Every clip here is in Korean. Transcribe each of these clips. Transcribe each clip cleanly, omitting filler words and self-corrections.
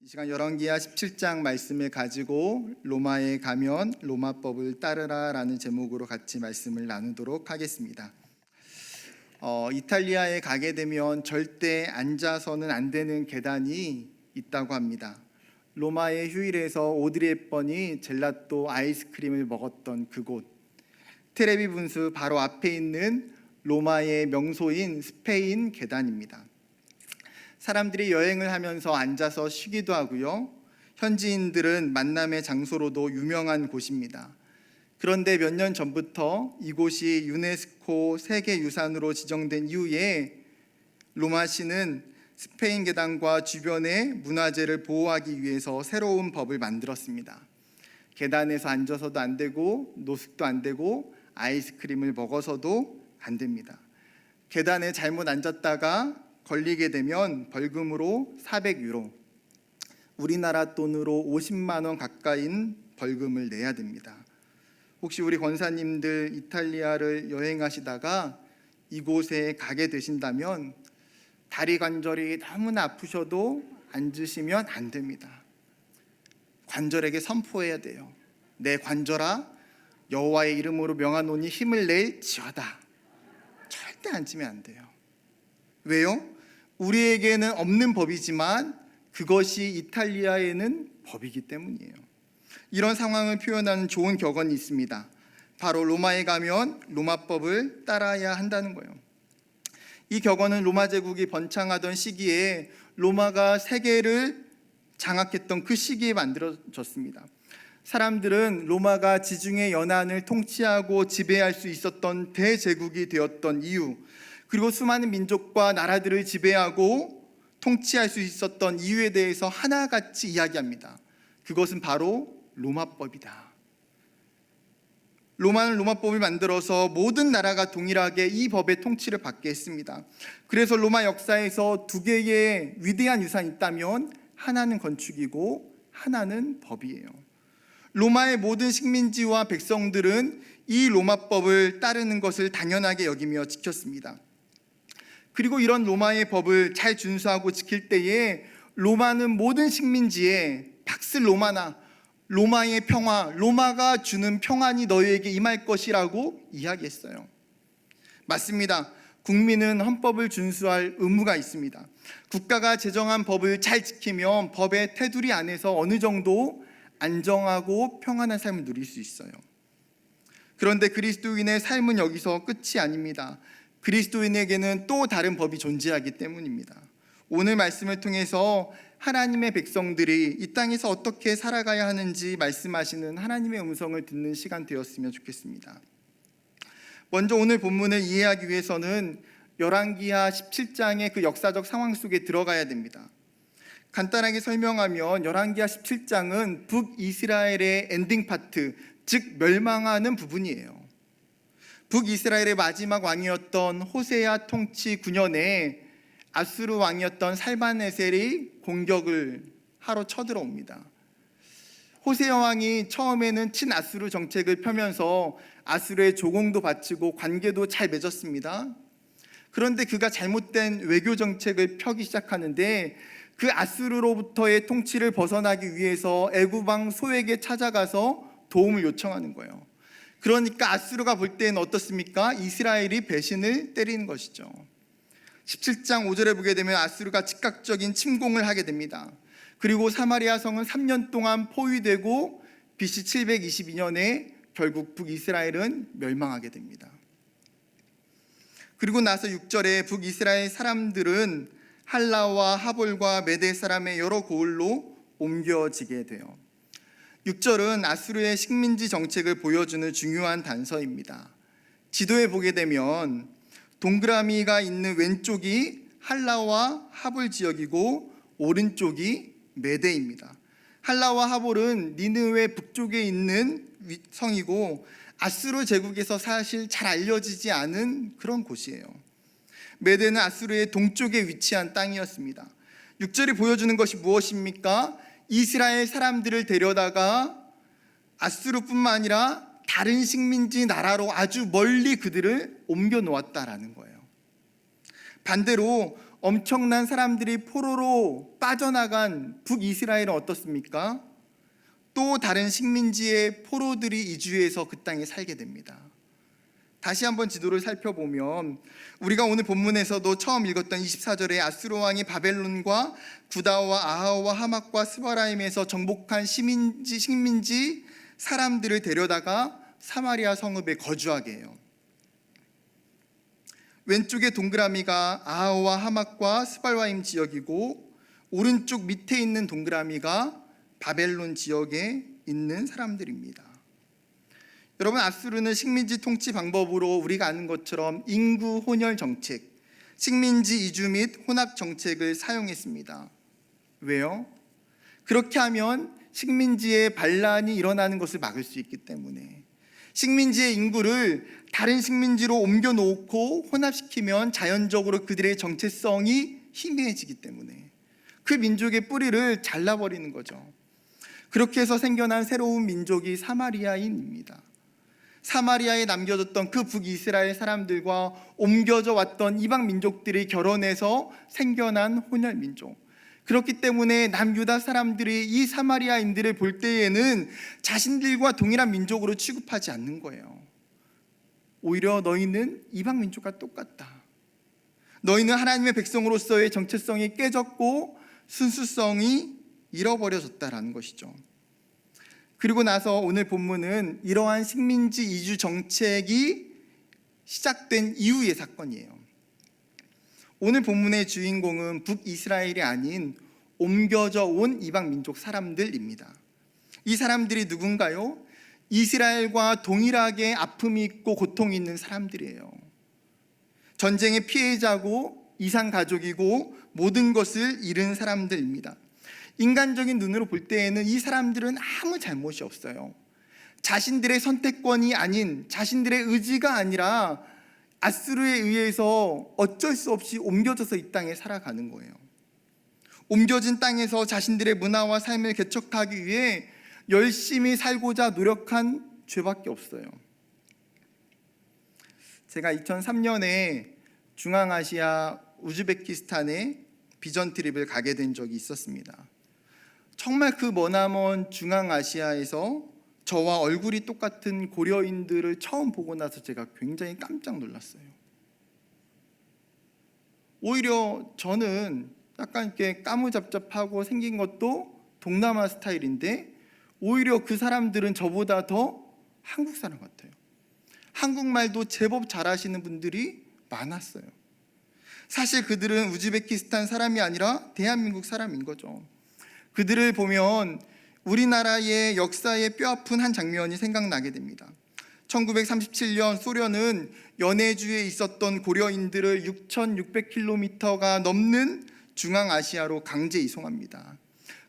시간 열왕기하 17장 말씀을 가지고 로마에 가면 로마법을 따르라라는 제목으로 같이 말씀을 나누도록 하겠습니다. 이탈리아에 가게 되면 절대 앉아서는 안 되는 계단이 있다고 합니다. 로마의 휴일에서 오드리 헵번이 젤라또 아이스크림을 먹었던 그곳, 트레비 분수 바로 앞에 있는 로마의 명소인 스페인 계단입니다. 사람들이 여행을 하면서 앉아서 쉬기도 하고요. 현지인들은 만남의 장소로도 유명한 곳입니다. 그런데 몇 년 전부터 이곳이 유네스코 세계유산으로 지정된 이후에 로마시는 스페인 계단과 주변의 문화재를 보호하기 위해서 새로운 법을 만들었습니다. 계단에서 앉아서도 안 되고 노숙도 안 되고 아이스크림을 먹어서도 안 됩니다. 계단에 잘못 앉았다가 걸리게 되면 벌금으로 400유로, 우리나라 돈으로 50만 원 가까이인 벌금을 내야 됩니다. 혹시 우리 권사님들 이탈리아를 여행하시다가 이곳에 가게 되신다면 다리 관절이 너무나 아프셔도 앉으시면 안 됩니다. 관절에게 선포해야 돼요. 내 관절아, 여호와의 이름으로 명하노니 힘을 낼지어다. 절대 앉으면 안 돼요. 왜요? 우리에게는 없는 법이지만 그것이 이탈리아에는 법이기 때문이에요. 이런 상황을 표현하는 좋은 격언이 있습니다. 바로 로마에 가면 로마법을 따라야 한다는 거예요. 이 격언은 로마 제국이 번창하던 시기에 로마가 세계를 장악했던 그 시기에 만들어졌습니다. 사람들은 로마가 지중해 연안을 통치하고 지배할 수 있었던 대제국이 되었던 이유, 그리고 수많은 민족과 나라들을 지배하고 통치할 수 있었던 이유에 대해서 하나같이 이야기합니다. 그것은 바로 로마법이다. 로마는 로마법을 만들어서 모든 나라가 동일하게 이 법의 통치를 받게 했습니다. 그래서 로마 역사에서 두 개의 위대한 유산이 있다면 하나는 건축이고 하나는 법이에요. 로마의 모든 식민지와 백성들은 이 로마법을 따르는 것을 당연하게 여기며 지켰습니다. 그리고 이런 로마의 법을 잘 준수하고 지킬 때에 로마는 모든 식민지에 팍스 로마나, 로마의 평화, 로마가 주는 평안이 너희에게 임할 것이라고 이야기했어요. 맞습니다. 국민은 헌법을 준수할 의무가 있습니다. 국가가 제정한 법을 잘 지키면 법의 테두리 안에서 어느 정도 안정하고 평안한 삶을 누릴 수 있어요. 그런데 그리스도인의 삶은 여기서 끝이 아닙니다. 그리스도인에게는 또 다른 법이 존재하기 때문입니다. 오늘 말씀을 통해서 하나님의 백성들이 이 땅에서 어떻게 살아가야 하는지 말씀하시는 하나님의 음성을 듣는 시간 되었으면 좋겠습니다. 먼저 오늘 본문을 이해하기 위해서는 열왕기하 17장의 그 역사적 상황 속에 들어가야 됩니다. 간단하게 설명하면 열왕기하 17장은 북이스라엘의 엔딩 파트, 즉 멸망하는 부분이에요. 북이스라엘의 마지막 왕이었던 호세아 통치 9년에 아수르 왕이었던 살만에셀이 공격을 하러 쳐들어옵니다. 호세아 왕이 처음에는 친아수르 정책을 펴면서 아수르의 조공도 바치고 관계도 잘 맺었습니다. 그런데 그가 잘못된 외교 정책을 펴기 시작하는데 그 아수르로부터의 통치를 벗어나기 위해서 애굽 왕 소에게 찾아가서 도움을 요청하는 거예요. 그러니까 아수르가 볼 때는 어떻습니까? 이스라엘이 배신을 때리는 것이죠. 17장 5절에 보게 되면 아수르가 즉각적인 침공을 하게 됩니다. 그리고 사마리아 성은 3년 동안 포위되고 BC 722년에 결국 북이스라엘은 멸망하게 됩니다. 그리고 나서 6절에 북이스라엘 사람들은 할라와 하볼과 메대 사람의 여러 고을로 옮겨지게 돼요. 6절은 아수르의 식민지 정책을 보여주는 중요한 단서입니다. 지도에 보게 되면 동그라미가 있는 왼쪽이 할라와 하볼 지역이고 오른쪽이 메대입니다. 할라와 하볼은 니느웨 북쪽에 있는 성이고 아수르 제국에서 사실 잘 알려지지 않은 그런 곳이에요. 메대는 아수르의 동쪽에 위치한 땅이었습니다. 6절이 보여주는 것이 무엇입니까? 이스라엘 사람들을 데려다가 아수르뿐만 아니라 다른 식민지 나라로 아주 멀리 그들을 옮겨 놓았다라는 거예요. 반대로 엄청난 사람들이 포로로 빠져나간 북이스라엘은 어떻습니까? 또 다른 식민지의 포로들이 이주해서 그 땅에 살게 됩니다. 다시 한번 지도를 살펴보면 우리가 오늘 본문에서도 처음 읽었던 24절에 아수르 왕이 바벨론과 구다와 아하와 하맛과 스바라임에서 정복한 식민지 사람들을 데려다가 사마리아 성읍에 거주하게 해요. 왼쪽의 동그라미가 아하와 하맛과 스발와임 지역이고 오른쪽 밑에 있는 동그라미가 바벨론 지역에 있는 사람들입니다. 여러분, 아수르는 식민지 통치 방법으로 우리가 아는 것처럼 인구 혼혈 정책, 식민지 이주 및 혼합 정책을 사용했습니다. 왜요? 그렇게 하면 식민지에 반란이 일어나는 것을 막을 수 있기 때문에. 식민지의 인구를 다른 식민지로 옮겨놓고 혼합시키면 자연적으로 그들의 정체성이 희미해지기 때문에 그 민족의 뿌리를 잘라버리는 거죠. 그렇게 해서 생겨난 새로운 민족이 사마리아인입니다. 사마리아에 남겨졌던 그 북이스라엘 사람들과 옮겨져 왔던 이방 민족들이 결혼해서 생겨난 혼혈 민족. 그렇기 때문에 남유다 사람들이 이 사마리아인들을 볼 때에는 자신들과 동일한 민족으로 취급하지 않는 거예요. 오히려 너희는 이방 민족과 똑같다. 너희는 하나님의 백성으로서의 정체성이 깨졌고 순수성이 잃어버려졌다라는 것이죠. 그리고 나서 오늘 본문은 이러한 식민지 이주 정책이 시작된 이후의 사건이에요. 오늘 본문의 주인공은 북이스라엘이 아닌 옮겨져 온 이방 민족 사람들입니다. 이 사람들이 누군가요? 이스라엘과 동일하게 아픔이 있고 고통이 있는 사람들이에요. 전쟁의 피해자고 이상 가족이고 모든 것을 잃은 사람들입니다. 인간적인 눈으로 볼 때에는 이 사람들은 아무 잘못이 없어요. 자신들의 선택권이 아닌, 자신들의 의지가 아니라 아수르에 의해서 어쩔 수 없이 옮겨져서 이 땅에 살아가는 거예요. 옮겨진 땅에서 자신들의 문화와 삶을 개척하기 위해 열심히 살고자 노력한 죄밖에 없어요. 제가 2003년에 중앙아시아 우즈베키스탄에 비전 트립을 가게 된 적이 있었습니다. 정말 그 머나먼 중앙아시아에서 저와 얼굴이 똑같은 고려인들을 처음 보고 나서 제가 굉장히 깜짝 놀랐어요. 오히려 저는 약간 이렇게 까무잡잡하고 생긴 것도 동남아 스타일인데 오히려 그 사람들은 저보다 더 한국 사람 같아요. 한국말도 제법 잘하시는 분들이 많았어요. 사실 그들은 우즈베키스탄 사람이 아니라 대한민국 사람인 거죠. 그들을 보면 우리나라의 역사의 뼈아픈 한 장면이 생각나게 됩니다. 1937년 소련은 연해주에 있었던 고려인들을 6,600km가 넘는 중앙아시아로 강제 이송합니다.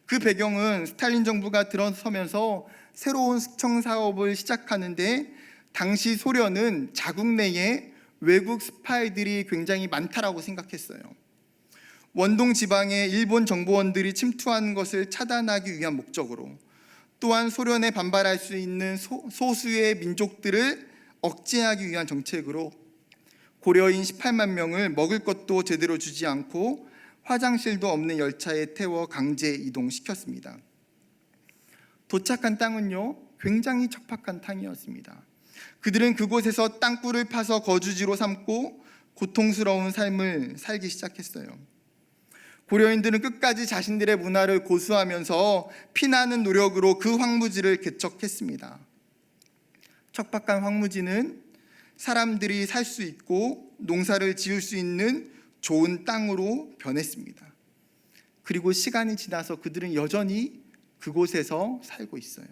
그 배경은 스탈린 정부가 들어서면서 새로운 숙청 사업을 시작하는데 당시 소련은 자국 내에 외국 스파이들이 굉장히 많다라고 생각했어요. 원동 지방에 일본 정보원들이 침투하는 것을 차단하기 위한 목적으로, 또한 소련에 반발할 수 있는 소수의 민족들을 억제하기 위한 정책으로 고려인 18만 명을 먹을 것도 제대로 주지 않고 화장실도 없는 열차에 태워 강제 이동시켰습니다. 도착한 땅은요, 굉장히 척박한 땅이었습니다. 그들은 그곳에서 땅굴을 파서 거주지로 삼고 고통스러운 삶을 살기 시작했어요. 고려인들은 끝까지 자신들의 문화를 고수하면서 피나는 노력으로 그 황무지를 개척했습니다. 척박한 황무지는 사람들이 살 수 있고 농사를 지을 수 있는 좋은 땅으로 변했습니다. 그리고 시간이 지나서 그들은 여전히 그곳에서 살고 있어요.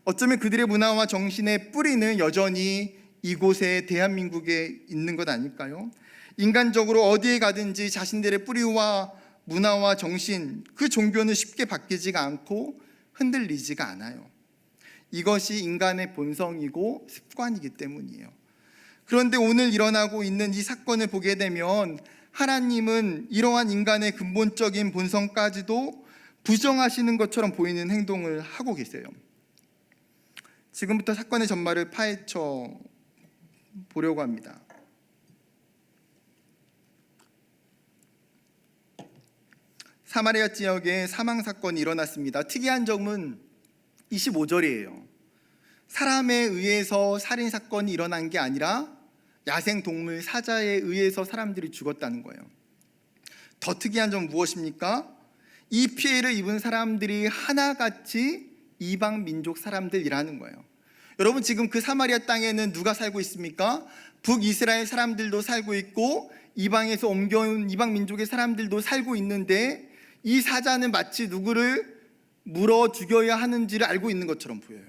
어쩌면 그들의 문화와 정신의 뿌리는 여전히 이곳에 대한민국에 있는 것 아닐까요? 인간적으로 어디에 가든지 자신들의 뿌리와 문화와 정신, 그 종교는 쉽게 바뀌지가 않고 흔들리지가 않아요. 이것이 인간의 본성이고 습관이기 때문이에요. 그런데 오늘 일어나고 있는 이 사건을 보게 되면 하나님은 이러한 인간의 근본적인 본성까지도 부정하시는 것처럼 보이는 행동을 하고 계세요. 지금부터 사건의 전말을 파헤쳐 보려고 합니다. 사마리아 지역에 사망 사건이 일어났습니다. 특이한 점은 25절이에요. 사람에 의해서 살인 사건이 일어난 게 아니라 야생 동물 사자에 의해서 사람들이 죽었다는 거예요. 더 특이한 점 무엇입니까? 이 피해를 입은 사람들이 하나같이 이방 민족 사람들이라는 거예요. 여러분, 지금 그 사마리아 땅에는 누가 살고 있습니까? 북이스라엘 사람들도 살고 있고 이방에서 옮겨온 이방 민족의 사람들도 살고 있는데, 이 사자는 마치 누구를 물어 죽여야 하는지를 알고 있는 것처럼 보여요.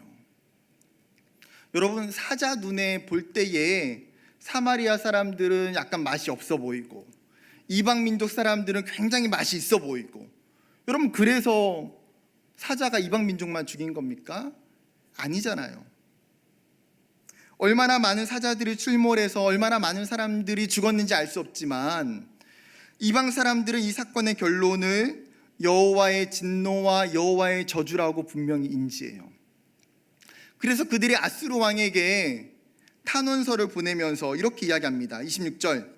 여러분, 사자 눈에 볼 때에 사마리아 사람들은 약간 맛이 없어 보이고 이방 민족 사람들은 굉장히 맛이 있어 보이고, 여러분, 그래서 사자가 이방 민족만 죽인 겁니까? 아니잖아요. 얼마나 많은 사자들이 출몰해서 얼마나 많은 사람들이 죽었는지 알 수 없지만, 이방 사람들은 이 사건의 결론을 여호와의 진노와 여호와의 저주라고 분명히 인지해요. 그래서 그들이 아수르 왕에게 탄원서를 보내면서 이렇게 이야기합니다. 26절,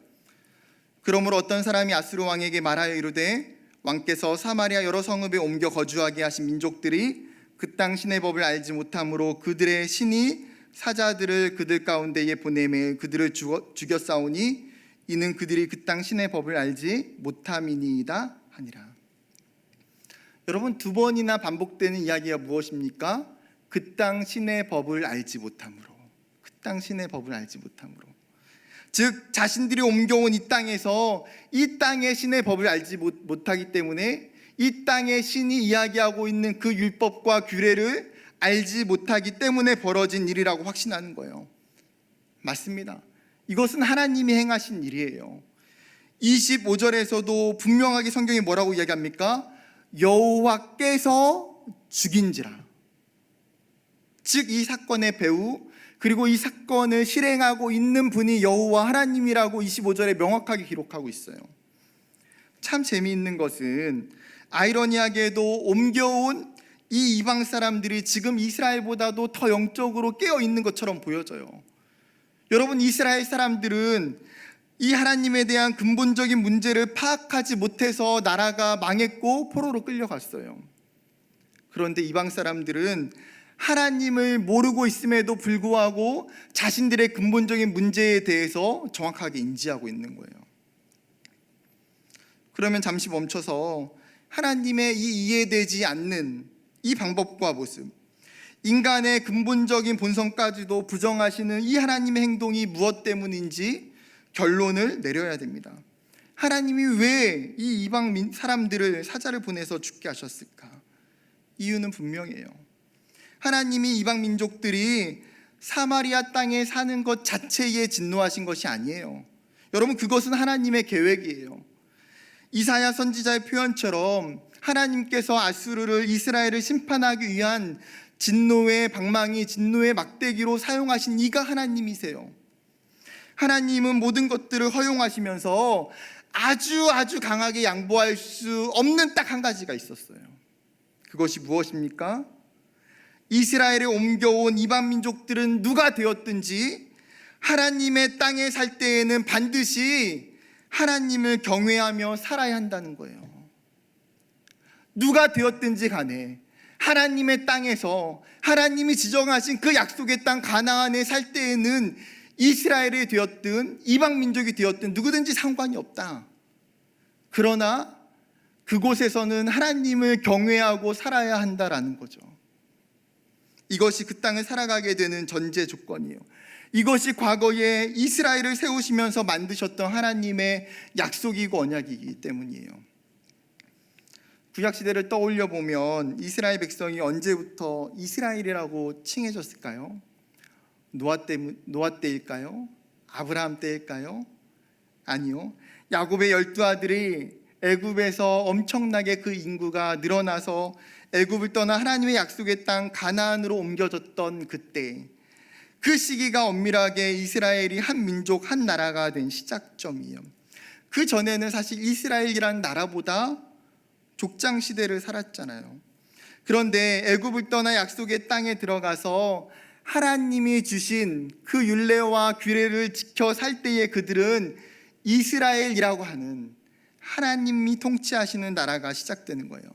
그러므로 어떤 사람이 아수르 왕에게 말하여 이르되, 왕께서 사마리아 여러 성읍에 옮겨 거주하게 하신 민족들이 그 땅 신의 법을 알지 못함으로 그들의 신이 사자들을 그들 가운데에 보내매 그들을 죽였사오니 이는 그들이 그 땅 신의 법을 알지 못함이니이다 하니라. 여러분, 두 번이나 반복되는 이야기가 무엇입니까? 그 땅 신의 법을 알지 못함으로. 그 땅 신의 법을 알지 못함으로. 즉, 자신들이 옮겨온 이 땅에서 이 땅의 신의 법을 알지 못하기 때문에 이 땅의 신이 이야기하고 있는 그 율법과 규례를 알지 못하기 때문에 벌어진 일이라고 확신하는 거예요. 맞습니다. 이것은 하나님이 행하신 일이에요. 25절에서도 분명하게 성경이 뭐라고 이야기합니까? 여호와께서 죽인지라. 즉, 이 사건의 배우, 그리고 이 사건을 실행하고 있는 분이 여호와 하나님이라고 25절에 명확하게 기록하고 있어요. 참 재미있는 것은 아이러니하게도 옮겨온 이 이방 사람들이 지금 이스라엘보다도 더 영적으로 깨어 있는 것처럼 보여져요. 여러분, 이스라엘 사람들은 이 하나님에 대한 근본적인 문제를 파악하지 못해서 나라가 망했고 포로로 끌려갔어요. 그런데 이방 사람들은 하나님을 모르고 있음에도 불구하고 자신들의 근본적인 문제에 대해서 정확하게 인지하고 있는 거예요. 그러면 잠시 멈춰서 하나님의 이 이해되지 않는 이 방법과 모습, 인간의 근본적인 본성까지도 부정하시는 이 하나님의 행동이 무엇 때문인지 결론을 내려야 됩니다. 하나님이 왜 이 이방 사람들을 사자를 보내서 죽게 하셨을까? 이유는 분명해요. 하나님이 이방 민족들이 사마리아 땅에 사는 것 자체에 진노하신 것이 아니에요. 여러분, 그것은 하나님의 계획이에요. 이사야 선지자의 표현처럼 하나님께서 아수르를, 이스라엘을 심판하기 위한 진노의 방망이, 진노의 막대기로 사용하신 이가 하나님이세요. 하나님은 모든 것들을 허용하시면서 아주 강하게 양보할 수 없는 딱 한 가지가 있었어요. 그것이 무엇입니까? 이스라엘에 옮겨온 이방 민족들은 누가 되었든지 하나님의 땅에 살 때에는 반드시 하나님을 경외하며 살아야 한다는 거예요. 누가 되었든지 간에 하나님의 땅에서 하나님이 지정하신 그 약속의 땅 가나안에 살 때에는 이스라엘이 되었든 이방 민족이 되었든 누구든지 상관이 없다. 그러나 그곳에서는 하나님을 경외하고 살아야 한다라는 거죠. 이것이 그 땅을 살아가게 되는 전제 조건이에요. 이것이 과거에 이스라엘을 세우시면서 만드셨던 하나님의 약속이고 언약이기 때문이에요. 구약시대를 떠올려 보면 이스라엘 백성이 언제부터 이스라엘이라고 칭해졌을까요? 노아 때일까요? 아브라함 때일까요? 아니요. 야곱의 12아들이 애굽에서 엄청나게 그 인구가 늘어나서 애굽을 떠나 하나님의 약속의 땅 가나안으로 옮겨졌던 그때, 그 시기가 엄밀하게 이스라엘이 한 민족, 한 나라가 된 시작점이에요. 그 전에는 사실 이스라엘이라는 나라보다 족장 시대를 살았잖아요. 그런데 애굽을 떠나 약속의 땅에 들어가서 하나님이 주신 그 율례와 규례를 지켜 살 때에 그들은 이스라엘이라고 하는 하나님이 통치하시는 나라가 시작되는 거예요.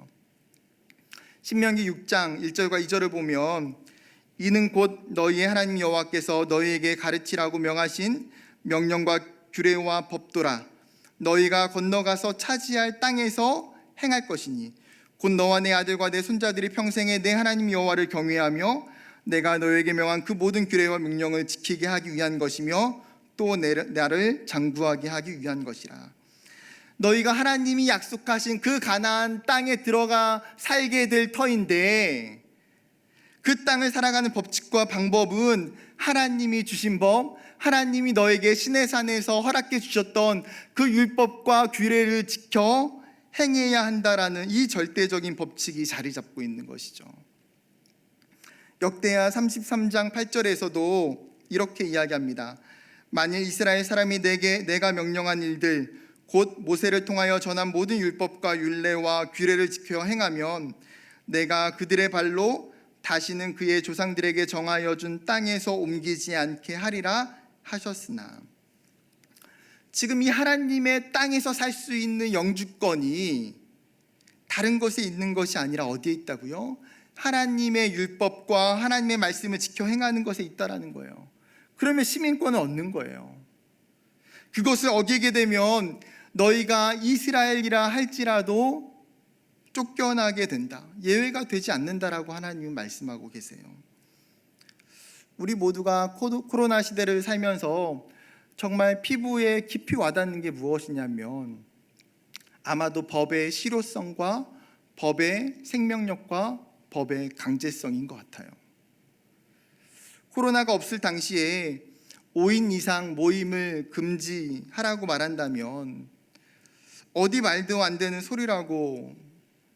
신명기 6장 1절과 2절을 보면 이는 곧 너희의 하나님 여호와께서 너희에게 가르치라고 명하신 명령과 규례와 법도라. 너희가 건너가서 차지할 땅에서 행할 것이니 곧 너와 내 아들과 내 손자들이 평생에 내 하나님 여호와를 경외하며 내가 너희에게 명한 그 모든 규례와 명령을 지키게 하기 위한 것이며 또 나를 장구하게 하기 위한 것이라. 너희가 하나님이 약속하신 그 가나안 땅에 들어가 살게 될 터인데, 그 땅을 살아가는 법칙과 방법은 하나님이 주신 법, 하나님이 너에게 시내산에서 허락해 주셨던 그 율법과 규례를 지켜 행해야 한다라는 이 절대적인 법칙이 자리 잡고 있는 것이죠. 역대하 33장 8절에서도 이렇게 이야기합니다. 만일 이스라엘 사람이 내가 명령한 일들 곧 모세를 통하여 전한 모든 율법과 율례와 규례를 지켜 행하면 내가 그들의 발로 다시는 그의 조상들에게 정하여 준 땅에서 옮기지 않게 하리라 하셨으나, 지금 이 하나님의 땅에서 살 수 있는 영주권이 다른 곳에 있는 것이 아니라 어디에 있다고요? 하나님의 율법과 하나님의 말씀을 지켜 행하는 것에 있다라는 거예요. 그러면 시민권을 얻는 거예요. 그것을 어기게 되면 너희가 이스라엘이라 할지라도 쫓겨나게 된다, 예외가 되지 않는다라고 하나님은 말씀하고 계세요. 우리 모두가 코로나 시대를 살면서 정말 피부에 깊이 와닿는 게 무엇이냐면 아마도 법의 실효성과 법의 생명력과 법의 강제성인 것 같아요. 코로나가 없을 당시에 5인 이상 모임을 금지하라고 말한다면 어디 말도 안 되는 소리라고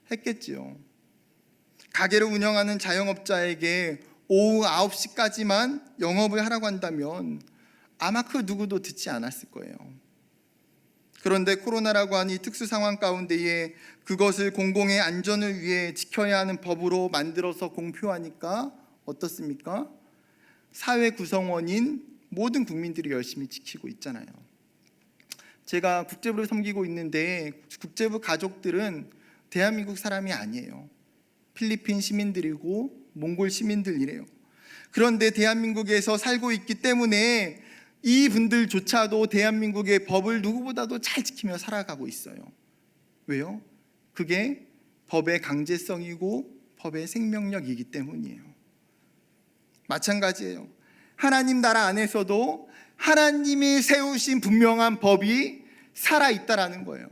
했겠지요. 가게를 운영하는 자영업자에게 오후 9시까지만 영업을 하라고 한다면 아마 그 누구도 듣지 않았을 거예요. 그런데 코로나라고 하는 이 특수 상황 가운데에 그것을 공공의 안전을 위해 지켜야 하는 법으로 만들어서 공표하니까 어떻습니까? 사회 구성원인 모든 국민들이 열심히 지키고 있잖아요. 제가 국제부를 섬기고 있는데 국제부 가족들은 대한민국 사람이 아니에요. 필리핀 시민들이고 몽골 시민들이래요. 그런데 대한민국에서 살고 있기 때문에 이분들조차도 대한민국의 법을 누구보다도 잘 지키며 살아가고 있어요. 왜요? 그게 법의 강제성이고 법의 생명력이기 때문이에요. 마찬가지예요. 하나님 나라 안에서도 하나님이 세우신 분명한 법이 살아있다라는 거예요.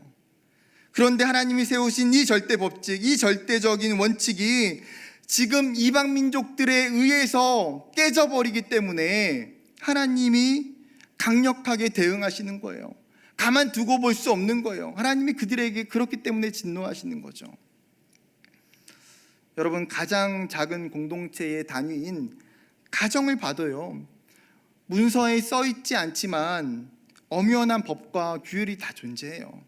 그런데 하나님이 세우신 이 절대 법칙, 이 절대적인 원칙이 지금 이방 민족들에 의해서 깨져버리기 때문에 하나님이 강력하게 대응하시는 거예요. 가만 두고 볼 수 없는 거예요. 하나님이 그들에게 그렇기 때문에 진노하시는 거죠. 여러분, 가장 작은 공동체의 단위인 가정을 봐도요, 문서에 써 있지 않지만 엄연한 법과 규율이 다 존재해요.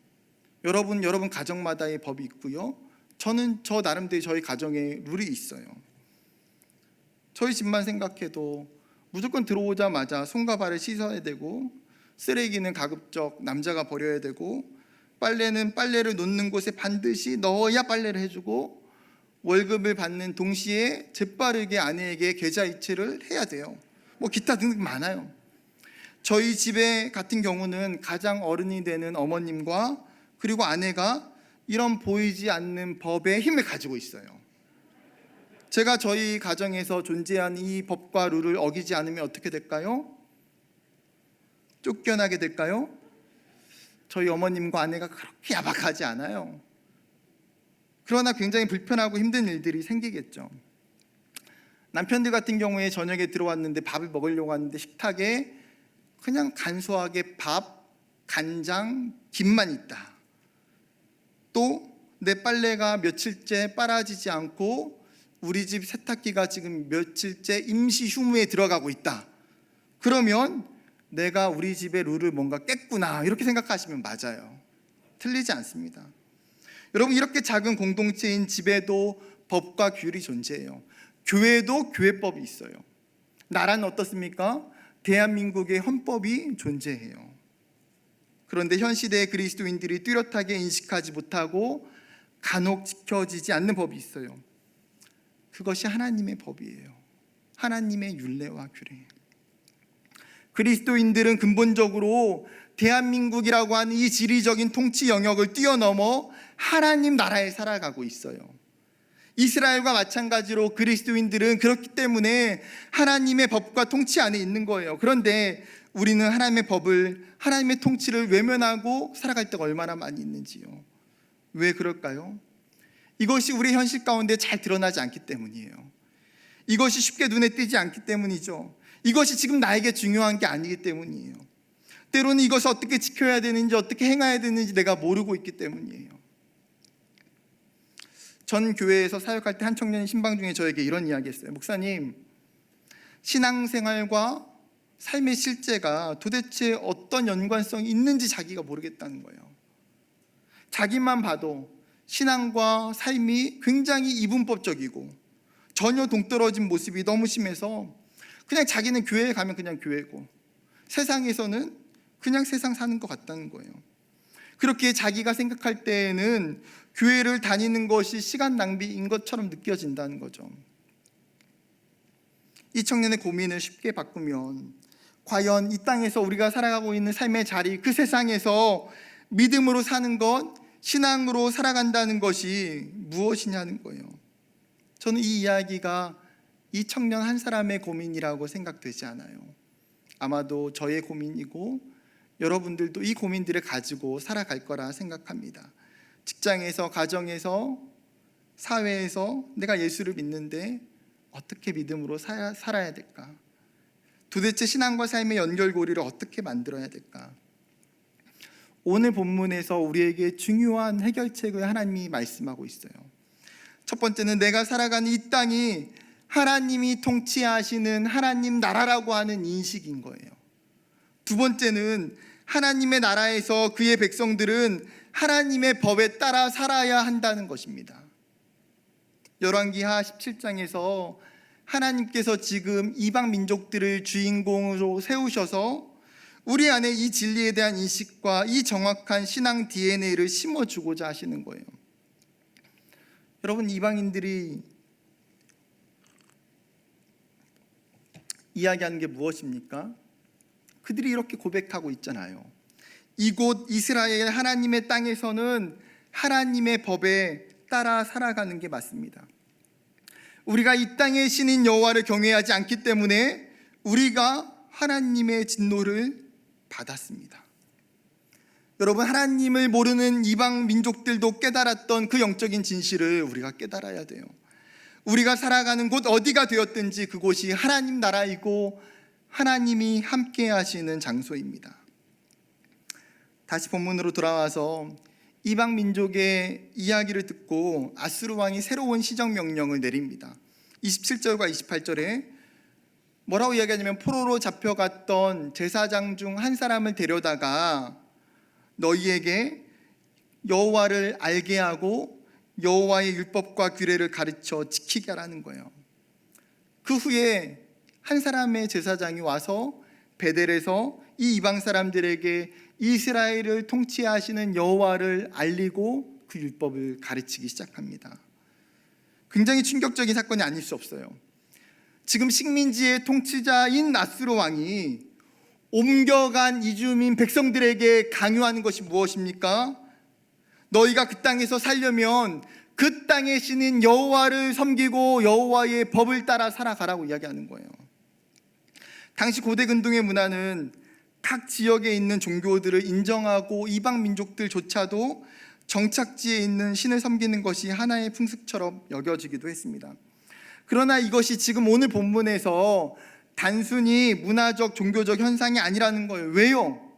여러분 가정마다의 법이 있고요, 저는 저 나름대로 저희 가정에 룰이 있어요. 저희 집만 생각해도 무조건 들어오자마자 손과 발을 씻어야 되고, 쓰레기는 가급적 남자가 버려야 되고, 빨래는 빨래를 놓는 곳에 반드시 넣어야 빨래를 해주고, 월급을 받는 동시에 재빠르게 아내에게 계좌 이체를 해야 돼요. 뭐 기타 등등 많아요. 저희 집에 같은 경우는 가장 어른이 되는 어머님과 그리고 아내가 이런 보이지 않는 법의 힘을 가지고 있어요. 제가 저희 가정에서 존재하는 이 법과 룰을 어기지 않으면 어떻게 될까요? 쫓겨나게 될까요? 저희 어머님과 아내가 그렇게 야박하지 않아요. 그러나 굉장히 불편하고 힘든 일들이 생기겠죠. 남편들 같은 경우에 저녁에 들어왔는데 밥을 먹으려고 하는데 식탁에 그냥 간소하게 밥, 간장, 김만 있다. 또 내 빨래가 며칠째 빨아지지 않고 우리 집 세탁기가 지금 며칠째 임시 휴무에 들어가고 있다. 그러면 내가 우리 집의 룰을 뭔가 깼구나, 이렇게 생각하시면 맞아요. 틀리지 않습니다. 여러분, 이렇게 작은 공동체인 집에도 법과 규율이 존재해요. 교회도 교회법이 있어요. 나라는 어떻습니까? 대한민국의 헌법이 존재해요. 그런데 현 시대의 그리스도인들이 뚜렷하게 인식하지 못하고 간혹 지켜지지 않는 법이 있어요. 그것이 하나님의 법이에요. 하나님의 율례와 규례. 그리스도인들은 근본적으로 대한민국이라고 하는 이 지리적인 통치 영역을 뛰어넘어 하나님 나라에 살아가고 있어요. 이스라엘과 마찬가지로 그리스도인들은 그렇기 때문에 하나님의 법과 통치 안에 있는 거예요. 그런데 우리는 하나님의 법을, 하나님의 통치를 외면하고 살아갈 때가 얼마나 많이 있는지요. 왜 그럴까요? 이것이 우리 현실 가운데 잘 드러나지 않기 때문이에요. 이것이 쉽게 눈에 띄지 않기 때문이죠. 이것이 지금 나에게 중요한 게 아니기 때문이에요. 때로는 이것을 어떻게 지켜야 되는지, 어떻게 행해야 되는지 내가 모르고 있기 때문이에요. 전 교회에서 사역할 때 한 청년이 신방 중에 저에게 이런 이야기 했어요. 목사님, 신앙생활과 삶의 실제가 도대체 어떤 연관성이 있는지 자기가 모르겠다는 거예요. 자기만 봐도 신앙과 삶이 굉장히 이분법적이고 전혀 동떨어진 모습이 너무 심해서 그냥 자기는 교회에 가면 그냥 교회고 세상에서는 그냥 세상 사는 것 같다는 거예요. 그렇게 자기가 생각할 때에는 교회를 다니는 것이 시간 낭비인 것처럼 느껴진다는 거죠. 이 청년의 고민을 쉽게 바꾸면 과연 이 땅에서 우리가 살아가고 있는 삶의 자리, 그 세상에서 믿음으로 사는 것, 신앙으로 살아간다는 것이 무엇이냐는 거예요. 저는 이 이야기가 이 청년 한 사람의 고민이라고 생각되지 않아요. 아마도 저의 고민이고 여러분들도 이 고민들을 가지고 살아갈 거라 생각합니다. 직장에서, 가정에서, 사회에서 내가 예수를 믿는데 어떻게 믿음으로 살아야 될까? 도대체 신앙과 삶의 연결고리를 어떻게 만들어야 될까? 오늘 본문에서 우리에게 중요한 해결책을 하나님이 말씀하고 있어요. 첫 번째는 내가 살아가는 이 땅이 하나님이 통치하시는 하나님 나라라고 하는 인식인 거예요. 두 번째는 하나님의 나라에서 그의 백성들은 하나님의 법에 따라 살아야 한다는 것입니다. 열왕기하 17장에서 하나님께서 지금 이방 민족들을 주인공으로 세우셔서 우리 안에 이 진리에 대한 인식과 이 정확한 신앙 DNA를 심어주고자 하시는 거예요. 여러분, 이방인들이 이야기하는 게 무엇입니까? 그들이 이렇게 고백하고 있잖아요. 이곳 이스라엘 하나님의 땅에서는 하나님의 법에 따라 살아가는 게 맞습니다. 우리가 이 땅의 신인 여호와를 경외하지 않기 때문에 우리가 하나님의 진노를 받았습니다. 여러분, 하나님을 모르는 이방 민족들도 깨달았던 그 영적인 진실을 우리가 깨달아야 돼요. 우리가 살아가는 곳 어디가 되었든지 그곳이 하나님 나라이고 하나님이 함께 하시는 장소입니다. 다시 본문으로 돌아와서 이방 민족의 이야기를 듣고 아수르 왕이 새로운 시정 명령을 내립니다. 27절과 28절에 뭐라고 이야기하냐면, 포로로 잡혀갔던 제사장 중 한 사람을 데려다가 너희에게 여호와를 알게 하고 여호와의 율법과 규례를 가르쳐 지키게 하라는 거예요. 그 후에 한 사람의 제사장이 와서 베델에서 이 이방 사람들에게 이스라엘을 통치하시는 여호와를 알리고 그 율법을 가르치기 시작합니다. 굉장히 충격적인 사건이 아닐 수 없어요. 지금 식민지의 통치자인 아수르 왕이 옮겨간 이주민 백성들에게 강요하는 것이 무엇입니까? 너희가 그 땅에서 살려면 그 땅의 신인 여호와를 섬기고 여호와의 법을 따라 살아가라고 이야기하는 거예요. 당시 고대 근동의 문화는 각 지역에 있는 종교들을 인정하고 이방 민족들조차도 정착지에 있는 신을 섬기는 것이 하나의 풍습처럼 여겨지기도 했습니다. 그러나 이것이 지금 오늘 본문에서 단순히 문화적 종교적 현상이 아니라는 거예요. 왜요?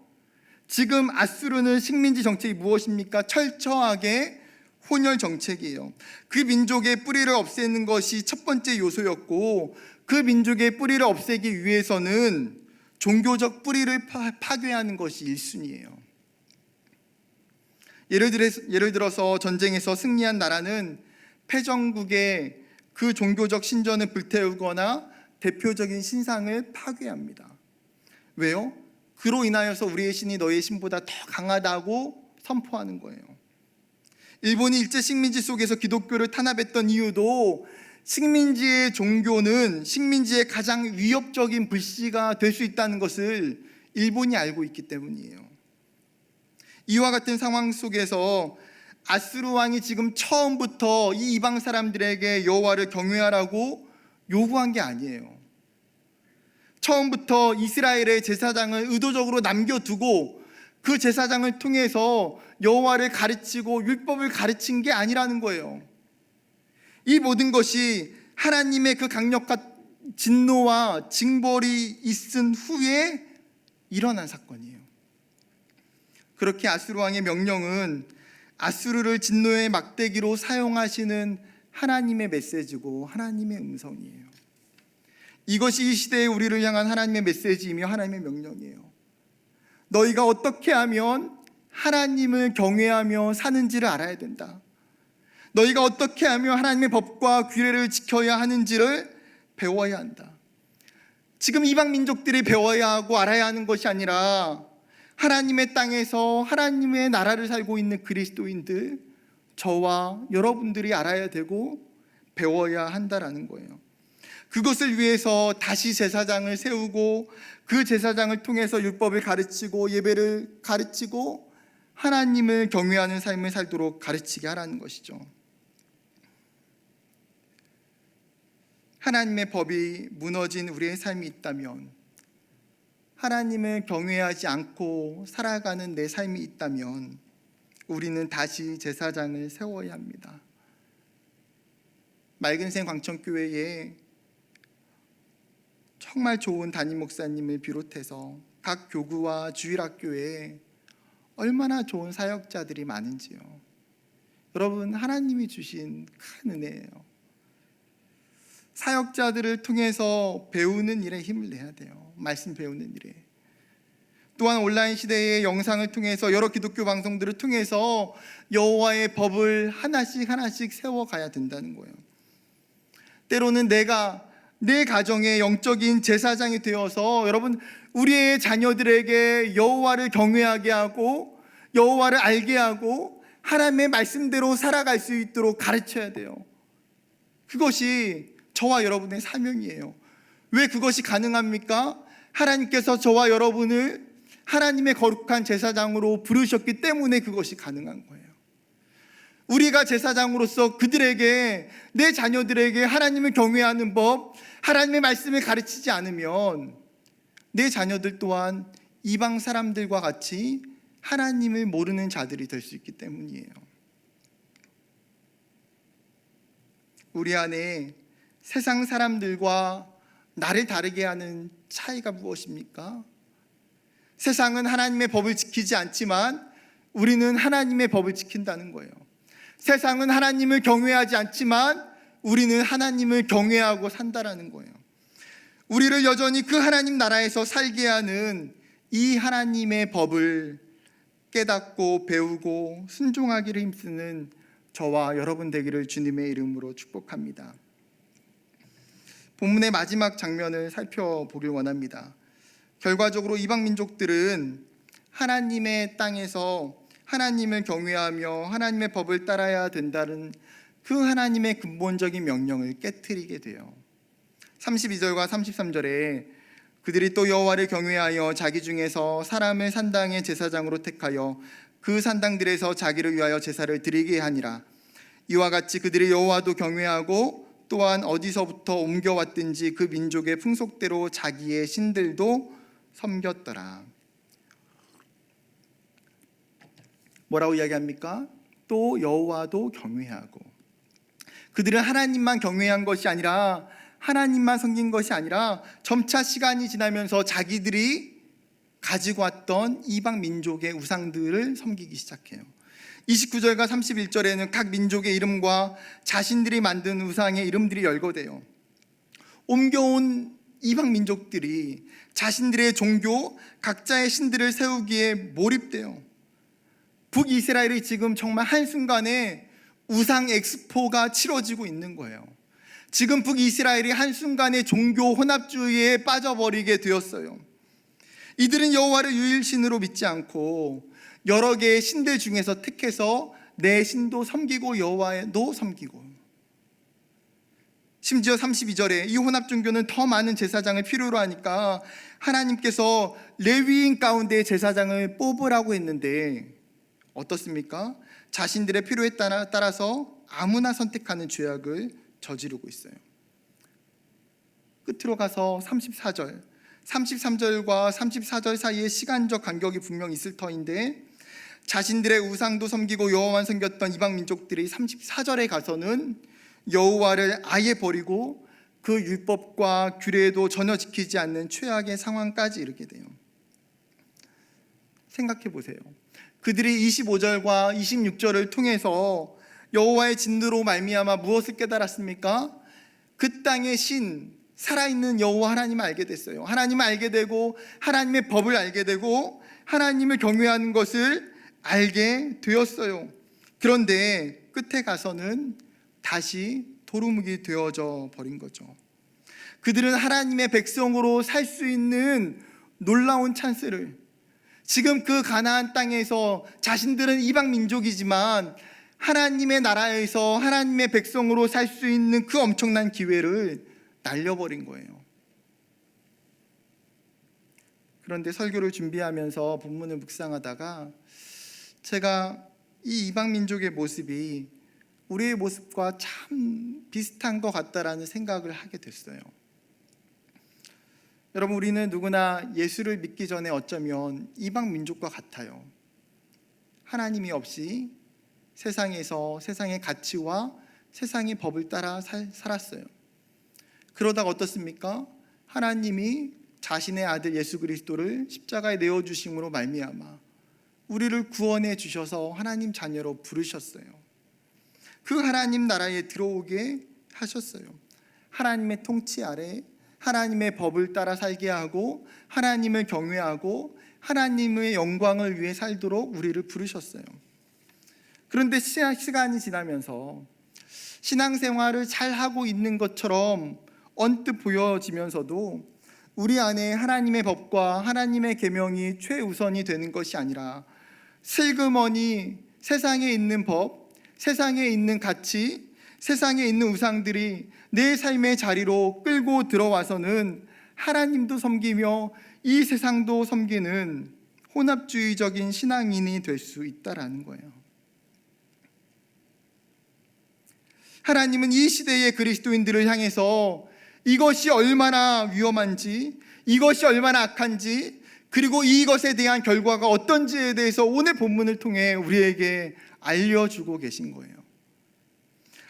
지금 아수르는 식민지 정책이 무엇입니까? 철저하게 혼혈 정책이에요. 그 민족의 뿌리를 없애는 것이 첫 번째 요소였고, 그 민족의 뿌리를 없애기 위해서는 종교적 뿌리를 파괴하는 것이 1순위예요. 예를 들어서 전쟁에서 승리한 나라는 패전국의 그 종교적 신전을 불태우거나 대표적인 신상을 파괴합니다. 왜요? 그로 인하여서 우리의 신이 너희의 신보다 더 강하다고 선포하는 거예요. 일본이 일제 식민지 속에서 기독교를 탄압했던 이유도 식민지의 종교는 식민지의 가장 위협적인 불씨가 될 수 있다는 것을 일본이 알고 있기 때문이에요. 이와 같은 상황 속에서 아수르 왕이 지금 처음부터 이 이방 사람들에게 여호와를 경외하라고 요구한 게 아니에요. 처음부터 이스라엘의 제사장을 의도적으로 남겨두고 그 제사장을 통해서 여호와를 가르치고 율법을 가르친 게 아니라는 거예요. 이 모든 것이 하나님의 그 강력한 진노와 징벌이 있은 후에 일어난 사건이에요. 그렇게 아수르 왕의 명령은 아수르를 진노의 막대기로 사용하시는 하나님의 메시지고 하나님의 음성이에요. 이것이 이 시대에 우리를 향한 하나님의 메시지이며 하나님의 명령이에요. 너희가 어떻게 하면 하나님을 경외하며 사는지를 알아야 된다. 너희가 어떻게 하며 하나님의 법과 규례를 지켜야 하는지를 배워야 한다. 지금 이방 민족들이 배워야 하고 알아야 하는 것이 아니라 하나님의 땅에서 하나님의 나라를 살고 있는 그리스도인들, 저와 여러분들이 알아야 되고 배워야 한다라는 거예요. 그것을 위해서 다시 제사장을 세우고 그 제사장을 통해서 율법을 가르치고 예배를 가르치고 하나님을 경외하는 삶을 살도록 가르치게 하라는 것이죠. 하나님의 법이 무너진 우리의 삶이 있다면, 하나님을 경외하지 않고 살아가는 내 삶이 있다면 우리는 다시 제사장을 세워야 합니다. 맑은생 광천교회에 정말 좋은 담임 목사님을 비롯해서 각 교구와 주일학교에 얼마나 좋은 사역자들이 많은지요. 여러분, 하나님이 주신 큰 은혜예요. 사역자들을 통해서 배우는 일에 힘을 내야 돼요. 말씀 배우는 일에. 또한 온라인 시대의 영상을 통해서 여러 기독교 방송들을 통해서 여호와의 법을 하나씩 세워가야 된다는 거예요. 때로는 내가 내 가정의 영적인 제사장이 되어서 여러분, 우리의 자녀들에게 여호와를 경외하게 하고 여호와를 알게 하고 하나님의 말씀대로 살아갈 수 있도록 가르쳐야 돼요. 그것이 저와 여러분의 사명이에요. 왜 그것이 가능합니까? 하나님께서 저와 여러분을 하나님의 거룩한 제사장으로 부르셨기 때문에 그것이 가능한 거예요. 우리가 제사장으로서 그들에게, 내 자녀들에게 하나님을 경외하는 법, 하나님의 말씀을 가르치지 않으면 내 자녀들 또한 이방 사람들과 같이 하나님을 모르는 자들이 될 수 있기 때문이에요. 우리 안에 세상 사람들과 나를 다르게 하는 차이가 무엇입니까? 세상은 하나님의 법을 지키지 않지만 우리는 하나님의 법을 지킨다는 거예요. 세상은 하나님을 경외하지 않지만 우리는 하나님을 경외하고 산다라는 거예요. 우리를 여전히 그 하나님 나라에서 살게 하는 이 하나님의 법을 깨닫고 배우고 순종하기를 힘쓰는 저와 여러분 되기를 주님의 이름으로 축복합니다. 본문의 마지막 장면을 살펴보길 원합니다. 결과적으로 이방 민족들은 하나님의 땅에서 하나님을 경외하며 하나님의 법을 따라야 된다는 그 하나님의 근본적인 명령을 깨트리게 돼요. 32절과 33절에 그들이 또 여호와를 경외하여 자기 중에서 사람을 산당의 제사장으로 택하여 그 산당들에서 자기를 위하여 제사를 드리게 하니라. 이와 같이 그들이 여호와도 경외하고 또한 어디서부터 옮겨왔든지 그 민족의 풍속대로 자기의 신들도 섬겼더라. 뭐라고 이야기합니까? 또 여호와도 경외하고. 그들은 하나님만 경외한 것이 아니라, 하나님만 섬긴 것이 아니라 점차 시간이 지나면서 자기들이 가지고 왔던 이방 민족의 우상들을 섬기기 시작해요. 29절과 31절에는 각 민족의 이름과 자신들이 만든 우상의 이름들이 열거돼요. 옮겨온 이방 민족들이 자신들의 종교, 각자의 신들을 세우기에 몰입돼요. 북이스라엘이 지금 정말 한순간에 우상 엑스포가 치러지고 있는 거예요. 지금 북이스라엘이 한순간에 종교 혼합주의에 빠져버리게 되었어요. 이들은 여호와를 유일신으로 믿지 않고 여러 개의 신들 중에서 택해서 내 신도 섬기고 여호와도 섬기고, 심지어 32절에 이 혼합종교는 더 많은 제사장을 필요로 하니까 하나님께서 레위인 가운데 제사장을 뽑으라고 했는데 어떻습니까? 자신들의 필요에 따라서 아무나 선택하는 죄악을 저지르고 있어요. 끝으로 가서 34절, 33절과 34절 사이에 시간적 간격이 분명 있을 터인데, 자신들의 우상도 섬기고 여호와만 섬겼던 이방 민족들이 34절에 가서는 여호와를 아예 버리고 그 율법과 규례도 전혀 지키지 않는 최악의 상황까지 이르게 돼요. 생각해 보세요. 그들이 25절과 26절을 통해서 여호와의 진노로 말미암아 무엇을 깨달았습니까? 그 땅의 신, 살아있는 여호와 하나님을 알게 됐어요. 하나님을 알게 되고 하나님의 법을 알게 되고 하나님을 경외하는 것을 알게 되었어요. 그런데 끝에 가서는 다시 도루묵이 되어져 버린 거죠. 그들은 하나님의 백성으로 살 수 있는 놀라운 찬스를, 지금 그 가나안 땅에서 자신들은 이방 민족이지만 하나님의 나라에서 하나님의 백성으로 살 수 있는 그 엄청난 기회를 날려버린 거예요. 그런데 설교를 준비하면서 본문을 묵상하다가 제가 이 이방 민족의 모습이 우리의 모습과 참 비슷한 것 같다라는 생각을 하게 됐어요. 여러분, 우리는 누구나 예수를 믿기 전에 어쩌면 이방 민족과 같아요. 하나님이 없이 세상에서 세상의 가치와 세상의 법을 따라 살았어요. 그러다가 어떻습니까? 하나님이 자신의 아들 예수 그리스도를 십자가에 내어주심으로 말미암아 우리를 구원해 주셔서 하나님 자녀로 부르셨어요. 그 하나님 나라에 들어오게 하셨어요. 하나님의 통치 아래 하나님의 법을 따라 살게 하고 하나님을 경외하고 하나님의 영광을 위해 살도록 우리를 부르셨어요. 그런데 시간이 지나면서 신앙생활을 잘하고 있는 것처럼 언뜻 보여지면서도 우리 안에 하나님의 법과 하나님의 계명이 최우선이 되는 것이 아니라 슬그머니 세상에 있는 법, 세상에 있는 가치, 세상에 있는 우상들이 내 삶의 자리로 끌고 들어와서는 하나님도 섬기며 이 세상도 섬기는 혼합주의적인 신앙인이 될 수 있다라는 거예요. 하나님은 이 시대의 그리스도인들을 향해서 이것이 얼마나 위험한지, 이것이 얼마나 악한지, 그리고 이것에 대한 결과가 어떤지에 대해서 오늘 본문을 통해 우리에게 알려주고 계신 거예요.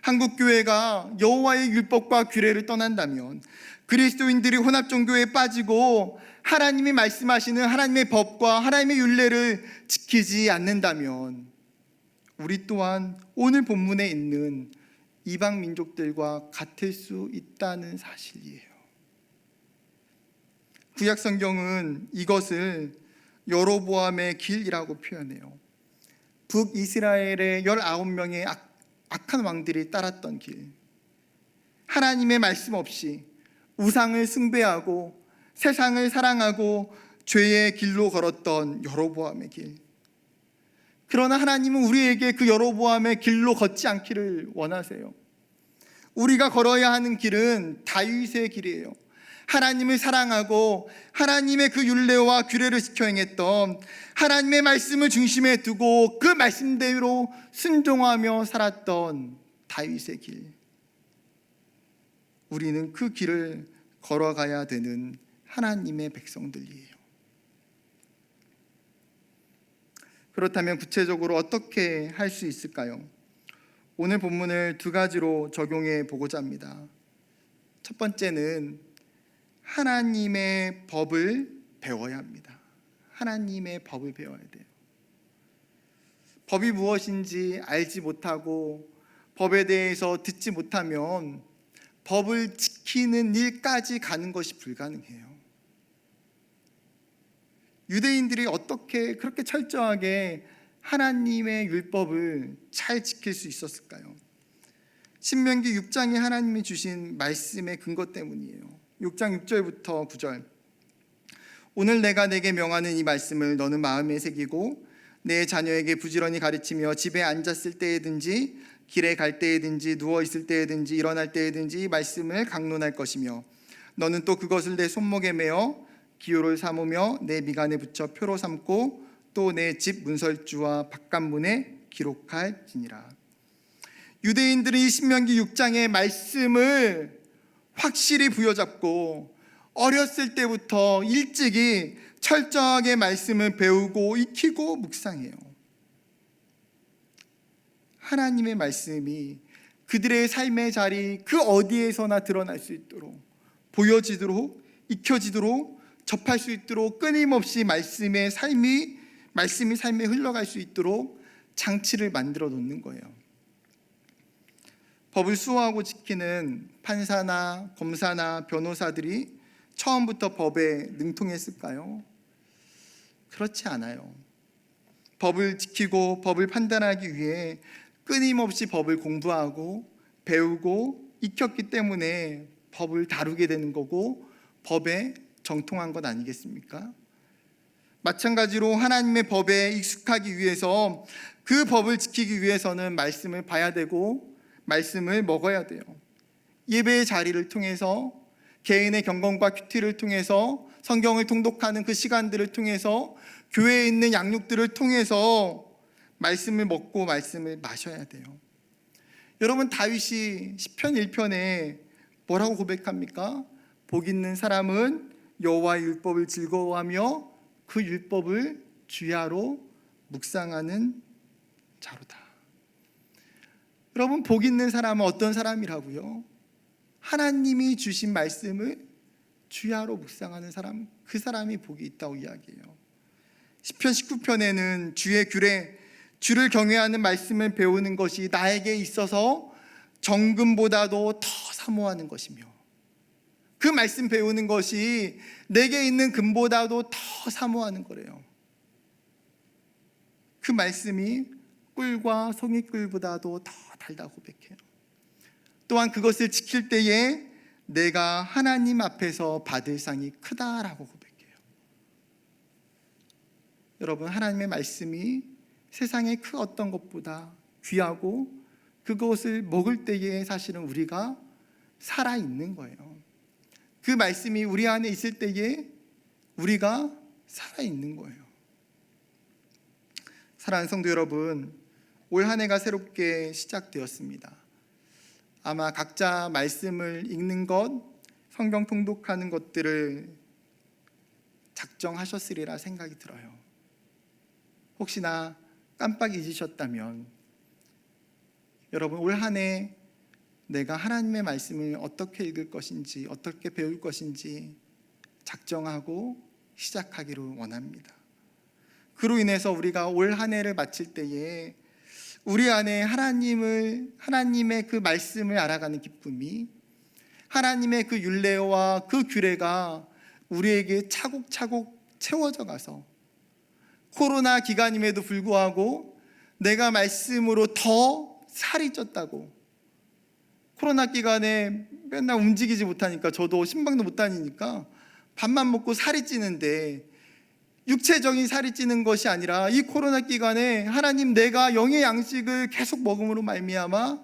한국교회가 여호와의 율법과 규례를 떠난다면, 그리스도인들이 혼합종교에 빠지고 하나님이 말씀하시는 하나님의 법과 하나님의 율례를 지키지 않는다면 우리 또한 오늘 본문에 있는 이방 민족들과 같을 수 있다는 사실이에요. 구약 성경은 이것을 여로보암의 길이라고 표현해요. 북이스라엘의 19명의 악한 왕들이 따랐던 길, 하나님의 말씀 없이 우상을 숭배하고 세상을 사랑하고 죄의 길로 걸었던 여로보암의 길. 그러나 하나님은 우리에게 그 여로보암의 길로 걷지 않기를 원하세요. 우리가 걸어야 하는 길은 다윗의 길이에요. 하나님을 사랑하고 하나님의 그 율례와 규례를 지켜 행했던, 하나님의 말씀을 중심에 두고 그 말씀대로 순종하며 살았던 다윗의 길. 우리는 그 길을 걸어가야 되는 하나님의 백성들이에요. 그렇다면 구체적으로 어떻게 할 수 있을까요? 오늘 본문을 두 가지로 적용해 보고자 합니다. 첫 번째는 하나님의 법을 배워야 합니다. 하나님의 법을 배워야 돼요. 법이 무엇인지 알지 못하고 법에 대해서 듣지 못하면 법을 지키는 일까지 가는 것이 불가능해요. 유대인들이 어떻게 그렇게 철저하게 하나님의 율법을 잘 지킬 수 있었을까요? 신명기 6장에 하나님이 주신 말씀의 근거 때문이에요. 6장 6절부터 9절. 오늘 내가 내게 명하는 이 말씀을 너는 마음에 새기고 내 자녀에게 부지런히 가르치며 집에 앉았을 때에든지 길에 갈 때에든지 누워 있을 때에든지 일어날 때에든지 이 말씀을 강론할 것이며 너는 또 그것을 내 손목에 매어 기호를 삼으며 내 미간에 붙여 표로 삼고 또 내 집 문설주와 바깥문에 기록할지니라. 유대인들이 신명기 6장의 말씀을 확실히 부여잡고 어렸을 때부터 일찍이 철저하게 말씀을 배우고 익히고 묵상해요. 하나님의 말씀이 그들의 삶의 자리 그 어디에서나 드러날 수 있도록 보여지도록 익혀지도록 접할 수 있도록 끊임없이 말씀이 삶에 흘러갈 수 있도록 장치를 만들어 놓는 거예요. 법을 수호하고 지키는 판사나 검사나 변호사들이 처음부터 법에 능통했을까요? 그렇지 않아요. 법을 지키고 법을 판단하기 위해 끊임없이 법을 공부하고 배우고 익혔기 때문에 법을 다루게 되는 거고 법에 정통한 것 아니겠습니까? 마찬가지로 하나님의 법에 익숙하기 위해서 그 법을 지키기 위해서는 말씀을 봐야 되고 말씀을 먹어야 돼요. 예배의 자리를 통해서 개인의 경건과 큐티를 통해서 성경을 통독하는 그 시간들을 통해서 교회에 있는 양육들을 통해서 말씀을 먹고 말씀을 마셔야 돼요. 여러분 다윗이 시편 1편에 뭐라고 고백합니까? 복 있는 사람은 여호와의 율법을 즐거워하며 그 율법을 주야로 묵상하는 자로다. 여러분 복 있는 사람은 어떤 사람이라고요? 하나님이 주신 말씀을 주야로 묵상하는 사람, 그 사람이 복이 있다고 이야기해요. 시편 19편에는 주의 규례, 주를 경외하는 말씀을 배우는 것이 나에게 있어서 정금보다도 더 사모하는 것이며 그 말씀 배우는 것이 내게 있는 금보다도 더 사모하는 거래요. 그 말씀이 꿀과 송이꿀보다도 더 달다고 고백해요. 또한 그것을 지킬 때에 내가 하나님 앞에서 받을 상이 크다라고 고백해요. 여러분 하나님의 말씀이 세상의 그 어떤 것보다 귀하고 그것을 먹을 때에 사실은 우리가 살아있는 거예요. 그 말씀이 우리 안에 있을 때에 우리가 살아있는 거예요. 사랑하는 성도 여러분, 올 한 해가 새롭게 시작되었습니다. 아마 각자 말씀을 읽는 것, 성경 통독하는 것들을 작정하셨으리라 생각이 들어요. 혹시나 깜빡 잊으셨다면 여러분 올 한 해 내가 하나님의 말씀을 어떻게 읽을 것인지 어떻게 배울 것인지 작정하고 시작하기를 원합니다. 그로 인해서 우리가 올 한 해를 마칠 때에 우리 안에 하나님의 그 말씀을 알아가는 기쁨이 하나님의 그 율례와 그 규례가 우리에게 차곡차곡 채워져 가서 코로나 기간임에도 불구하고 내가 말씀으로 더 살이 쪘다고 코로나 기간에 맨날 움직이지 못하니까 저도 신방도 못 다니니까 밥만 먹고 살이 찌는데 육체적인 살이 찌는 것이 아니라 이 코로나 기간에 하나님 내가 영의 양식을 계속 먹음으로 말미암아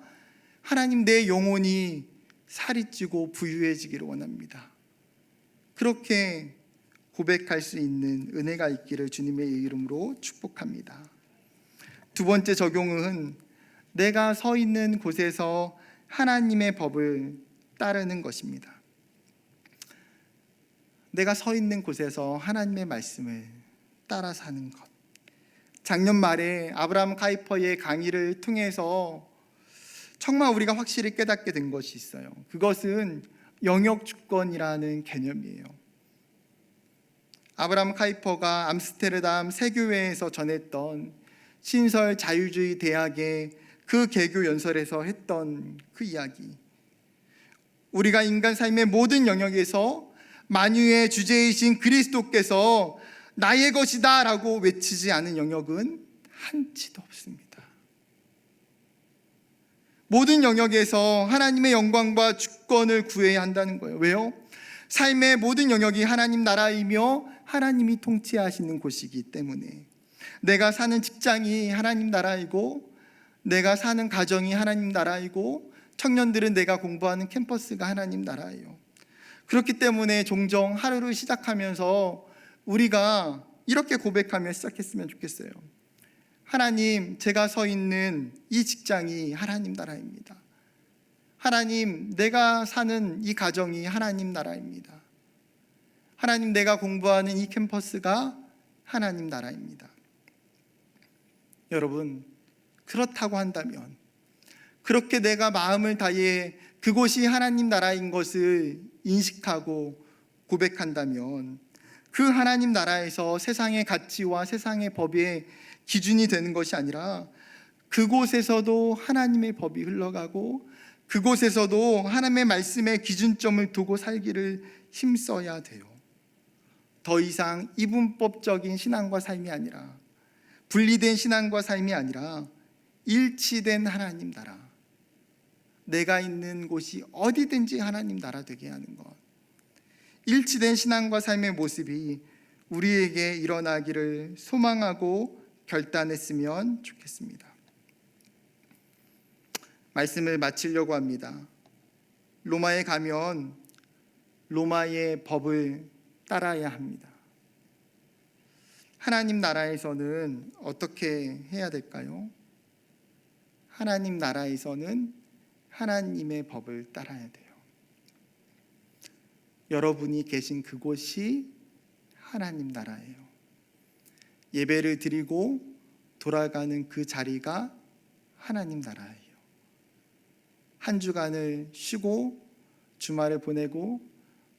하나님 내 영혼이 살이 찌고 부유해지기를 원합니다. 그렇게 고백할 수 있는 은혜가 있기를 주님의 이름으로 축복합니다. 두 번째 적용은 내가 서 있는 곳에서 하나님의 법을 따르는 것입니다. 내가 서 있는 곳에서 하나님의 말씀을 따라 사는 것. 작년 말에 아브라함 카이퍼의 강의를 통해서 정말 우리가 확실히 깨닫게 된 것이 있어요. 그것은 영역 주권이라는 개념이에요. 아브라함 카이퍼가 암스테르담 세교회에서 전했던 신설 자유주의 대학의 그 개교 연설에서 했던 그 이야기, 우리가 인간 삶의 모든 영역에서 만유의 주제이신 그리스도께서 나의 것이다 라고 외치지 않은 영역은 한치도 없습니다. 모든 영역에서 하나님의 영광과 주권을 구해야 한다는 거예요. 왜요? 삶의 모든 영역이 하나님 나라이며 하나님이 통치하시는 곳이기 때문에, 내가 사는 직장이 하나님 나라이고, 내가 사는 가정이 하나님 나라이고, 청년들은 내가 공부하는 캠퍼스가 하나님 나라예요. 그렇기 때문에 종종 하루를 시작하면서 우리가 이렇게 고백하며 시작했으면 좋겠어요. 하나님, 제가 서 있는 이 직장이 하나님 나라입니다. 하나님, 내가 사는 이 가정이 하나님 나라입니다. 하나님, 내가 공부하는 이 캠퍼스가 하나님 나라입니다. 여러분, 그렇다고 한다면, 그렇게 내가 마음을 다해 그곳이 하나님 나라인 것을 인식하고 고백한다면, 그 하나님 나라에서 세상의 가치와 세상의 법의 기준이 되는 것이 아니라 그곳에서도 하나님의 법이 흘러가고, 그곳에서도 하나님의 말씀의 기준점을 두고 살기를 힘써야 돼요. 더 이상 이분법적인 신앙과 삶이 아니라, 분리된 신앙과 삶이 아니라 일치된 하나님 나라, 내가 있는 곳이 어디든지 하나님 나라 되게 하는 것, 일치된 신앙과 삶의 모습이 우리에게 일어나기를 소망하고 결단했으면 좋겠습니다. 말씀을 마치려고 합니다. 로마에 가면 로마의 법을 따라야 합니다. 하나님 나라에서는 어떻게 해야 될까요? 하나님 나라에서는 하나님의 법을 따라야 돼요. 여러분이 계신 그곳이 하나님 나라예요. 예배를 드리고 돌아가는 그 자리가 하나님 나라예요. 한 주간을 쉬고 주말을 보내고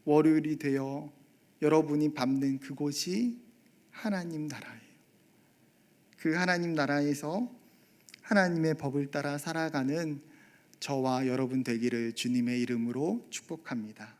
월요일이 되어 여러분이 밟는 그곳이 하나님 나라예요. 그 하나님 나라에서 하나님의 법을 따라 살아가는 저와 여러분 되기를 주님의 이름으로 축복합니다.